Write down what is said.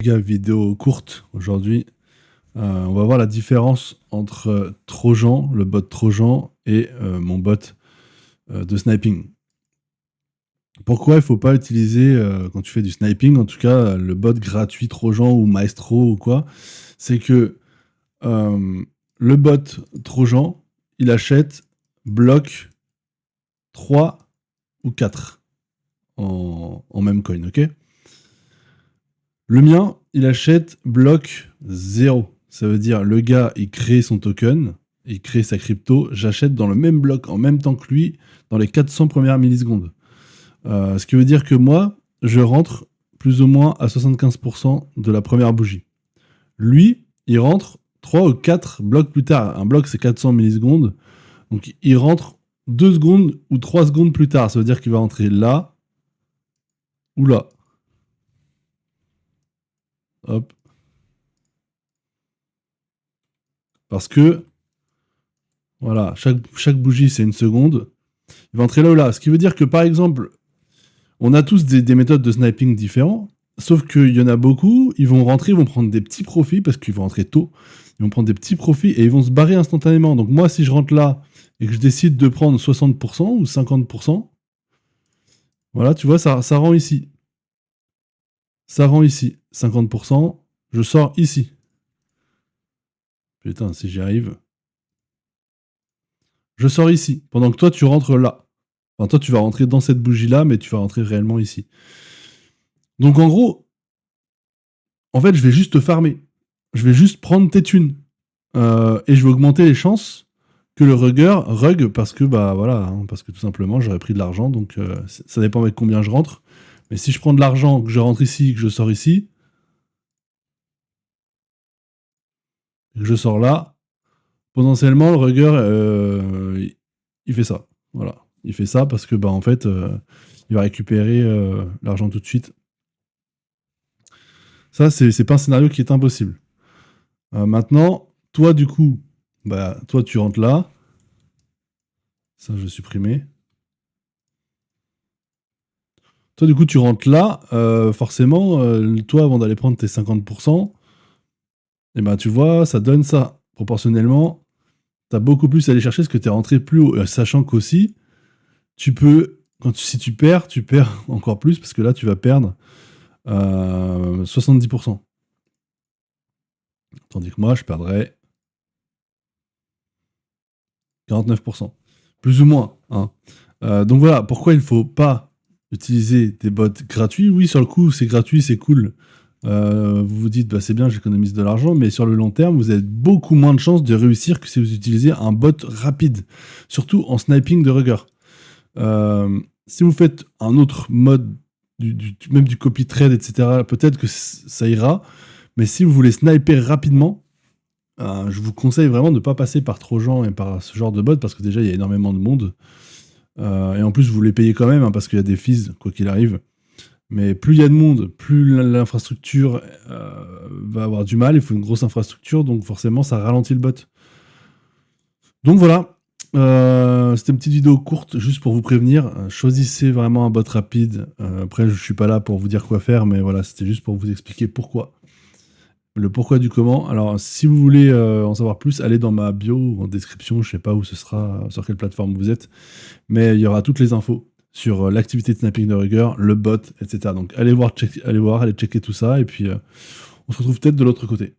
Les gars, vidéo courte aujourd'hui. On va voir la différence entre Trojan, le bot Trojan, et mon bot de sniping. Pourquoi il ne faut pas utiliser, quand tu fais du sniping, en tout cas, le bot gratuit Trojan ou Maestro ou quoi? C'est que le bot Trojan, il achète bloc 3 ou 4 en même coin, ok? Le mien, il achète bloc 0. Ça veut dire le gars, il crée son token, il crée sa crypto, j'achète dans le même bloc en même temps que lui, dans les 400 premières millisecondes. Ce qui veut dire que moi, je rentre plus ou moins à 75% de la première bougie. Lui, il rentre 3 ou 4 blocs plus tard. Un bloc, c'est 400 millisecondes. Donc, il rentre 2 secondes ou 3 secondes plus tard. Ça veut dire qu'il va rentrer là ou là. Hop. Parce que, voilà, chaque bougie, c'est une seconde. Il va entrer là ou là. Ce qui veut dire que, par exemple, on a tous des méthodes de sniping différents, sauf qu'il y en a beaucoup, ils vont rentrer, ils vont prendre des petits profits, parce qu'ils vont rentrer tôt, ils vont prendre des petits profits et ils vont se barrer instantanément. Donc moi, si je rentre là et que je décide de prendre 60% ou 50%, voilà, tu vois, ça rend ici. Ça rend ici. 50%, je sors ici. Putain, si j'y arrive. Je sors ici, pendant que toi, tu rentres là. Enfin, toi, tu vas rentrer dans cette bougie-là, mais tu vas rentrer réellement ici. Donc en gros, en fait, je vais juste te farmer. Je vais juste prendre tes thunes. Et je vais augmenter les chances que le rug parce que bah voilà, hein, parce que tout simplement j'aurais pris de l'argent, donc ça dépend avec combien je rentre. Mais si je prends de l'argent, que je rentre ici, que je sors ici, que je sors là, potentiellement le rugger il fait ça. Voilà. Il fait ça parce que bah en fait il va récupérer l'argent tout de suite. Ça, c'est pas un scénario qui est impossible. Maintenant, toi du coup, bah toi tu rentres là. Ça, je vais supprimer. Toi, du coup, tu rentres là, forcément, toi, avant d'aller prendre tes 50%, et ben, tu vois, ça donne ça. Proportionnellement, tu as beaucoup plus à aller chercher ce que tu es rentré plus haut, sachant qu'aussi, tu peux, si tu perds encore plus, parce que là, tu vas perdre 70%. Tandis que moi, je perdrais 49%. Plus ou moins. Hein. Donc voilà, pourquoi il ne faut pas utiliser des bots gratuits? Oui, sur le coup, c'est gratuit, c'est cool. Vous vous dites, bah, c'est bien, j'économise de l'argent, mais sur le long terme, vous avez beaucoup moins de chances de réussir que si vous utilisez un bot rapide, surtout en sniping de rugger. Si vous faites un autre mode, même du copy trade, etc., peut-être que ça ira, mais si vous voulez sniper rapidement, je vous conseille vraiment de ne pas passer par Trojan et par ce genre de bot, parce que déjà, il y a énormément de monde. Et en plus, vous les payez quand même, hein, parce qu'il y a des fees, quoi qu'il arrive. Mais plus il y a de monde, plus l'infrastructure va avoir du mal. Il faut une grosse infrastructure, donc forcément, ça ralentit le bot. Donc voilà, c'était une petite vidéo courte, juste pour vous prévenir. Choisissez vraiment un bot rapide. Après, je suis pas là pour vous dire quoi faire, mais voilà, c'était juste pour vous expliquer pourquoi. Le pourquoi du comment. Alors, si vous voulez en savoir plus, allez dans ma bio ou en description, je sais pas où ce sera, sur quelle plateforme vous êtes, mais il y aura toutes les infos sur l'activité de snapping de rigueur, le bot, etc. Donc allez voir, allez checker tout ça, et puis on se retrouve peut-être de l'autre côté.